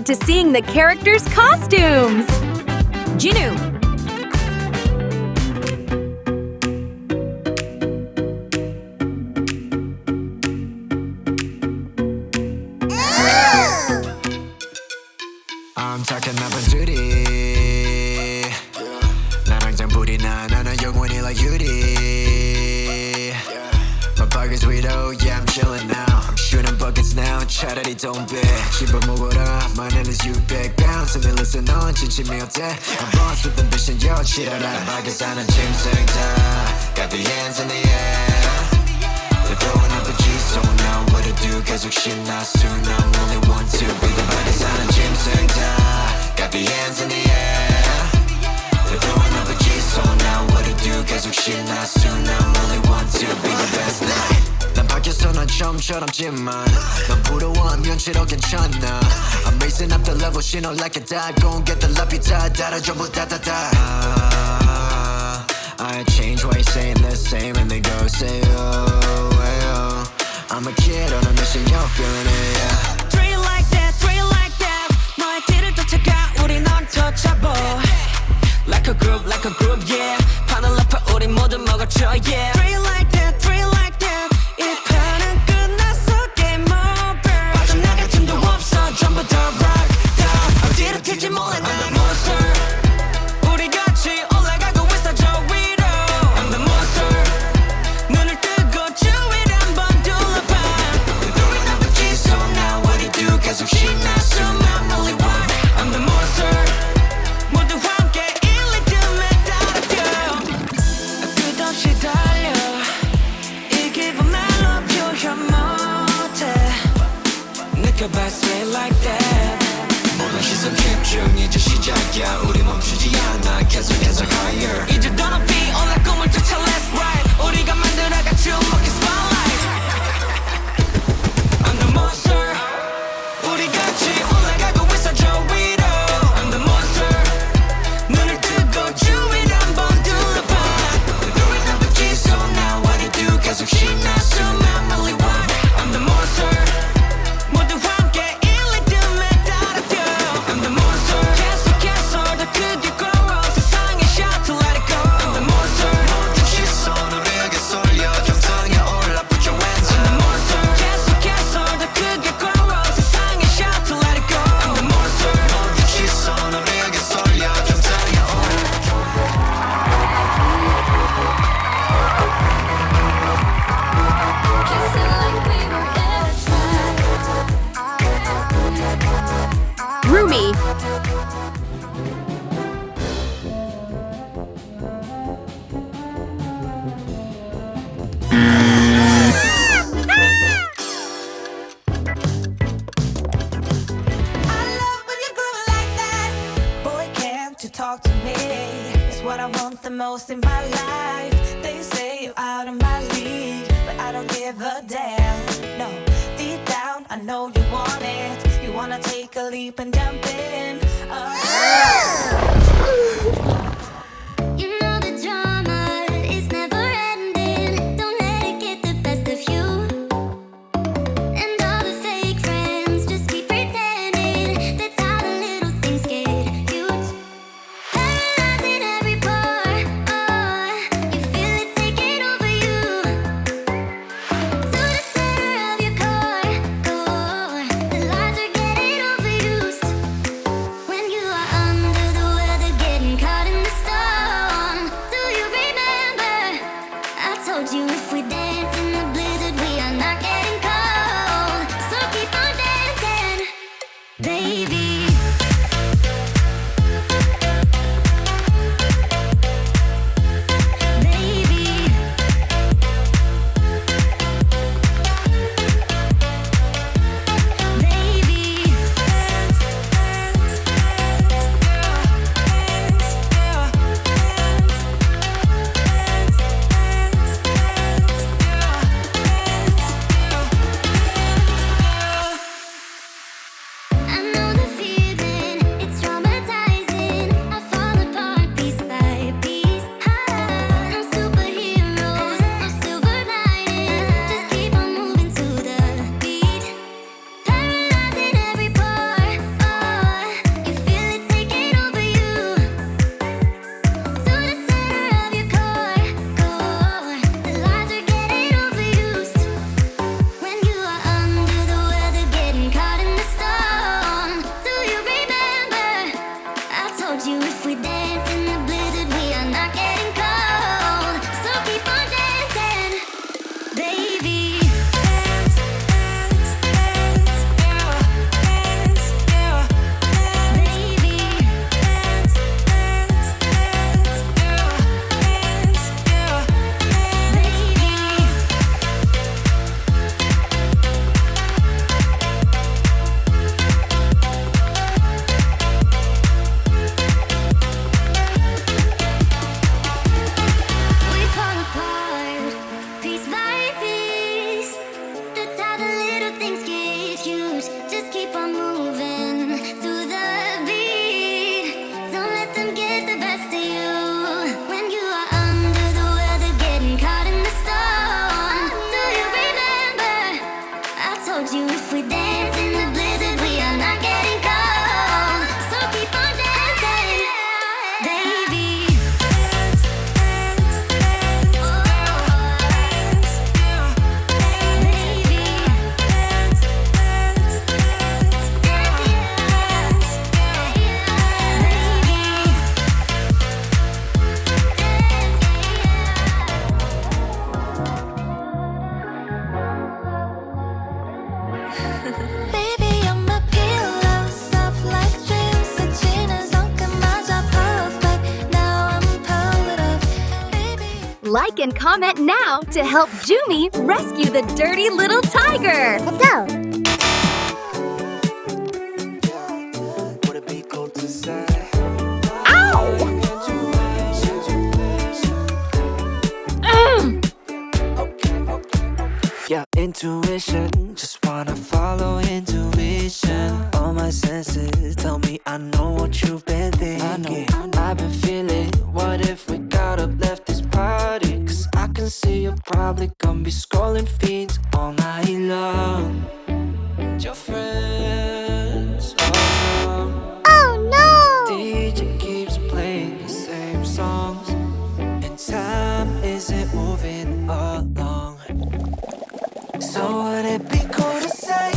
forward to seeing the characters' costumes! JINU! I'm talking about duty. 나랑 장불이나 나는 영원히 like Yuri. My pocket's widow, yeah I'm chillin' now. I'm shooting buckets now, 차라리 don't bet. 씹어먹어라, my name is 600pounds. And they listen on, 진심이 어때? I'm boss with ambition, yo 치러라. 밖에 사는 짐승다. Got the hands in the air. They're throwing up a G, so now what to do? 계속 신나 soon, I'm only one to be the 밖에 사는 짐승다. Got the hands in the air. They're throwing up a G, so now what to do? 계속 신나 soon, I'm only one to be the best now. 난 밖에서 난 처음처럼지만 넌 부러워하면 싫어 괜찮아. I'm raising up the level, 신호 like a dog. Gon' get the love 다 달아 전부 다다다. I change why you saying the same and they go say oh, oh. I'm a kid on a mission, you're feeling it, yeah. Treat like that, treat like that. 너의 길을 쫓아가 우린 untouchable. Like a group, yeah. 판을 엎어 우리 모두 먹어줘, yeah. Treat like that, treat like that. 이 판은 끝났어, game over. 빠져나갈 틈도 없어, 전부 다 rock down. 어디로 튈지 몰라, I'm the monster. 우리 같이 올라가고 있어, 저 위로. I'm the monster. 눈을 뜨고 주위를 한번 둘러봐. They're throwing up a G, so now what do you do? 계속 신나 soon, I'm only one. I'm the monster. 모두 함께 이 리듬에 따라뛰어. 끝없이 달려. 이 기분 말로 표현 못해. 느껴봐 straight like that. 모든 시선 집중 이제 시작이야. 우리 멈추지 않아. 계속해서 higher. 이제 더 높이 올라 꿈을 쫓아 let's ride. 우리가 만들어가 주목의 spotlight. I'm the monster. 우리 같이 올라가고 있어 저 위로. I'm the monster. 눈을 뜨고 주위를 한번 둘러봐. They're throwing up a G, so now what do you do? 계속 신나 soon, I'm only one. I'm the monster. 모두 함께 이 리듬에 따라뛰어. I'm the monster. 계속해서 더 크게 grow. 세상에 shout to let it go. I'm the monster. 모든 시선 우리에게 쏠려. 정상에 올라 put your hands I'm the up. monster. 계속해서 더 크게 grow. 세상에 shout to let it go. I'm the monster. 모든 시선 우리에게 쏠려. 정상에 올라. Rumi! Boy, can't you talk to me? It's what I want the most in my life. They say you're out of my league, but I don't give a damn. No, deep down, I know you want it. You wanna take a leap and jump in. You know the drama is never ending. Don't let it get the best of you. And all the fake friends just keep pretending. That's how the little things get huge. Paralyzing every part. Oh, you feel it taking over you. To the center of your core. The lies are getting overused. and comment now to help Jumi rescue the dirty little tiger. Let's go! Would it be cool to say? Yeah, intuition, just wanna follow intuition. All my senses tell me I know what you've been thinking. I've been feeling, what if we got up, left this party? Cause I can see you're probably gonna be scrolling feeds all night long. And your friends are around. Oh no! DJ keeps playing the same songs, and time isn't moving along. So would it be cool to say,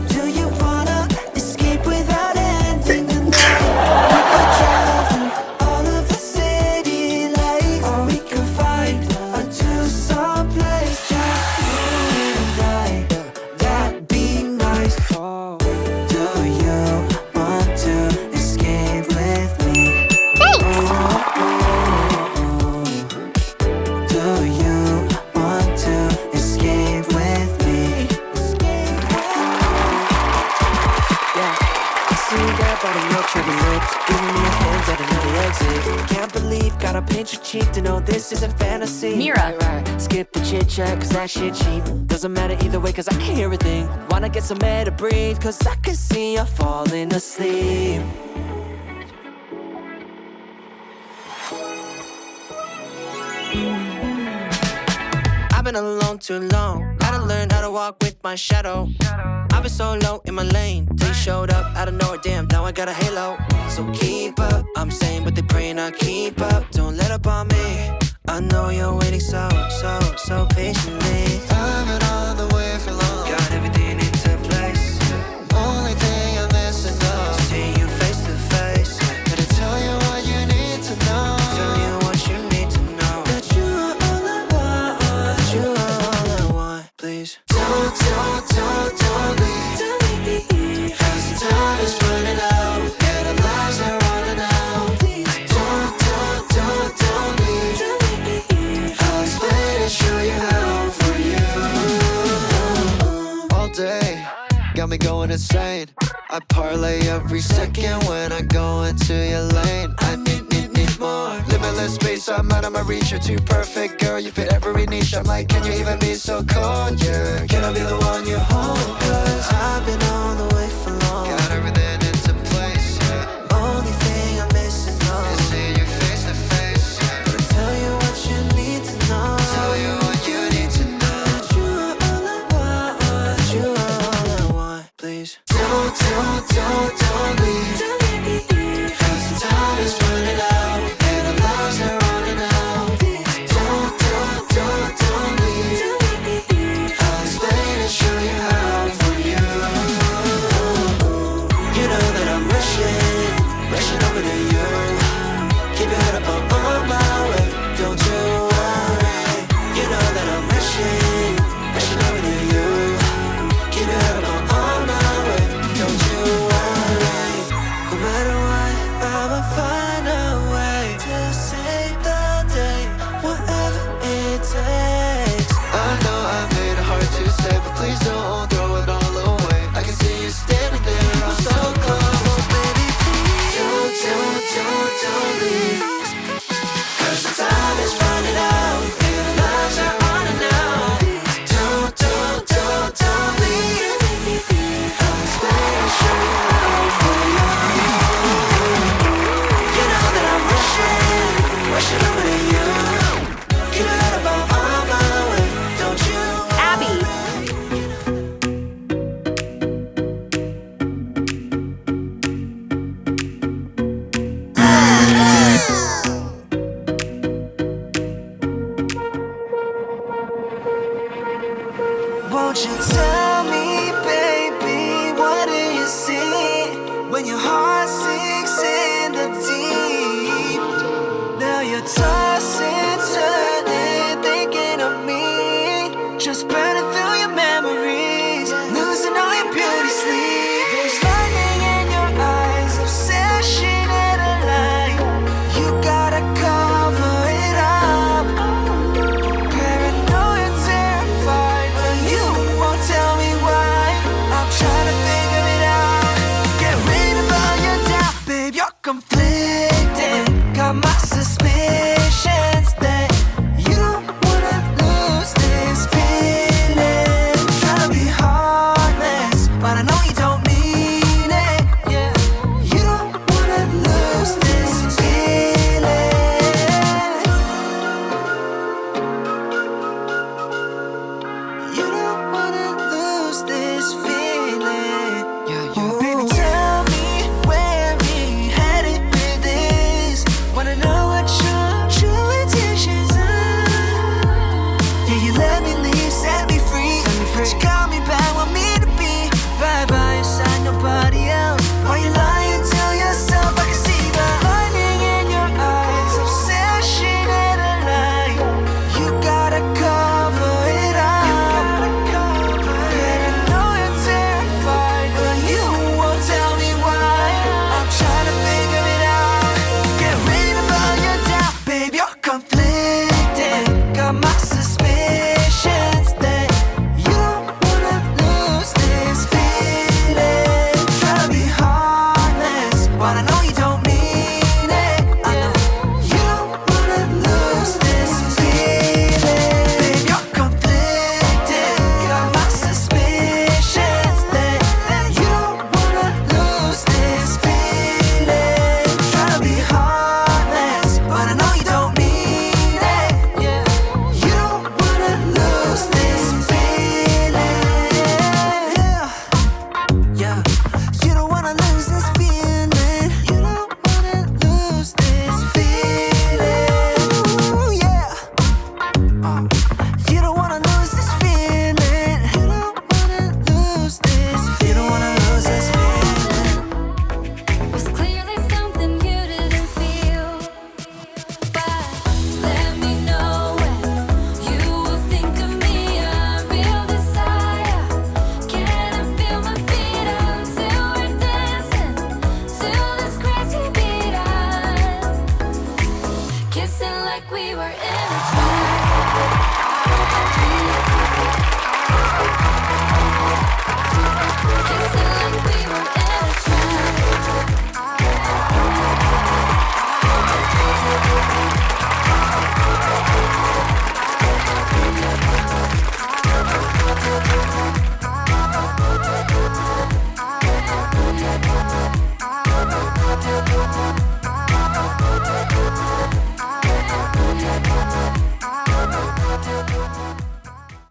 do you wanna escape without ending the night? We could drive through all of the city lights, or we could find a two-song place, just you and I. That'd be nice. Oh, do you want to escape with me? Thanks! Do you want to escape with me? Yeah, I see that body, no trigger lips, giving me a hint at another exit. Can't believe, gotta pinch your cheek to know this isn't fantasy. Myria. Right. Skip the chit chat, cause that shit cheap. Doesn't matter either way, cause I can hear a thing. Wanna get some air to breathe, cause I can see you falling asleep. I've been alone too long. Gotta learn how to walk with my shadow. I've been so low in my lane till you showed up out of nowhere. Damn, now I got a halo. So keep up, I'm saying, but they praying I keep up. Don't let up on me. I know you're waiting so patiently. I've been on the way for long. Got everything into place. Only thing I'm missing now is seeing you face to face. Gotta tell you what you need to know. Tell you what you need to know. That you are all I want. That you are all I want. Please don't leave. Don't leave. Cause the time is running out and our lives are running out. Please don't leave. I'll explain and show you how for you. All day, got me going insane. I parlay every second when I go into your lane. I need more. Limitless space, I'm out of my reach. You're too perfect, girl, you fit every niche. I'm like, can you even be so cold? Yeah, can I be the one you hold? Cause I've been on the way for long. Got everything into place, yeah. Only thing I'm missing is seeing you face to face, yeah. But I tell you what you need to know. Tell you what you need to know. That you are all I want. That you are all I want. Please don't leave. Cause the time is running out and our lives are running out. Don't leave. I'll explain and show you how for you. You know that I'm rushing over to you. Keep your head up, I'm on my way. Don't you worry. You know that I'm rushing over to you. Keep your head up, I'm on my way. Don't you worry. No matter what, I'ma find a way to save the day, whatever it takes. I know I made it hard to say, but please don't throw it all away. I can see you standing there, I'm so close. Oh baby, please don't leave. Cause the time is running out and the lives are running out. Don't leave. I'll explain and show you how for you. You know that I'm rushing over to you. Keep your head up, I'm on my way. Don't you Abby. Won't you tell me, baby, what do you see when your heart sinks in the deep? Now you're tossing, turning, thinking of me. Just